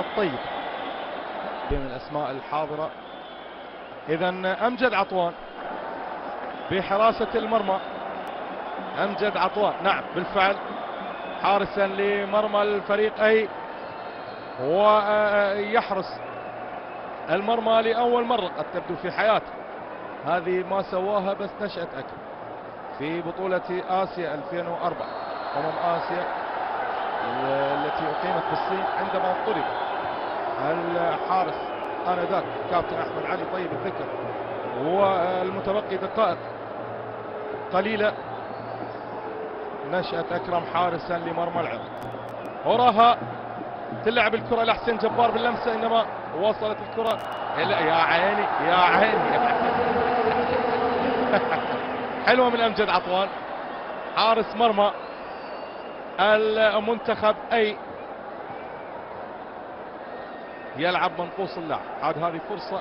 الطيب بين الأسماء الحاضرة. إذا أمجد عطوان بحراسة المرمى. أمجد عطوان نعم بالفعل حارسا لمرمى الفريقين، ويحرس المرمى لأول مرة قد تبدو في حياته. هذه ما سواها بس نشأة أكل في بطولة آسيا 2004 آسيا التي أقيمت بالصين، عندما طلب الحارس آنذاك كابتن أحمد علي طيب الذكر والمتبقي دقائق قليلة. نشأة أكرم حارسا لمرمى العراق. وراها تلعب الكرة لحسين جبار باللمسة، إنما وصلت الكرة يا عيني يا عيني حلوة من أمجد عطوان حارس مرمى المنتخب أي يلعب منقوص اللعب. عاد هذه فرصة